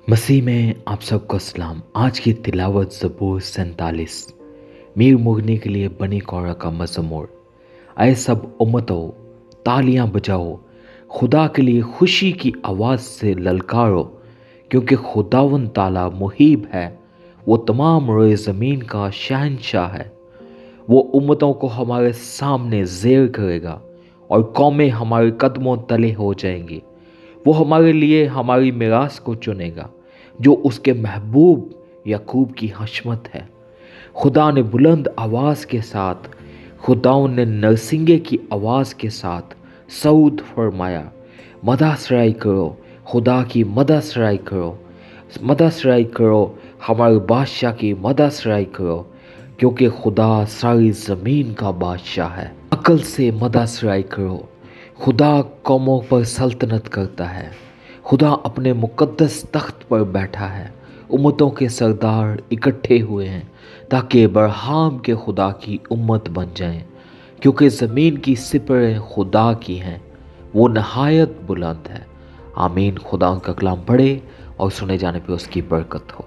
मसीह में आप सबको सलाम। आज की तिलावत ज़बूर 47 मीर मुगनी के लिए बनी कौरा का मज़मूर। ऐ सब उम्मतों तालियां बजाओ, खुदा के लिए खुशी की आवाज़ से ललकारो, क्योंकि खुदावन ताला मुहीब है, वो तमाम रोए ज़मीन का शहंशाह है। वो उम्मतों को हमारे सामने ज़ेर करेगा और कौमें हमारे कदमों तले हो जाएंगी। वो हमारे लिए हमारी मिरास को चुनेगा, जो उसके महबूब याकूब की हशमत है। खुदा ने बुलंद आवाज़ के साथ, खुदावन ने नरसिंगे की आवाज़ के साथ सऊद फरमाया, मदा सराई करो, खुदा की मदा सराई करो, मदा सराई करो, हमारे बादशाह की मदा सराई करो, क्योंकि खुदा सारी ज़मीन का बादशाह है। अक्ल से मदा सराई करो, खुदा कौमों पर सल्तनत करता है। खुदा अपने मुक़द्दस तख्त पर बैठा है। उम्मतों के सरदार इकट्ठे हुए हैं ताकि बरहाम के खुदा की उम्मत बन जाएं, क्योंकि ज़मीन की सिपरें खुदा की हैं, वो नहायत बुलंद है। आमीन। खुदा का कलाम पढ़े और सुने जाने पे उसकी बरकत हो।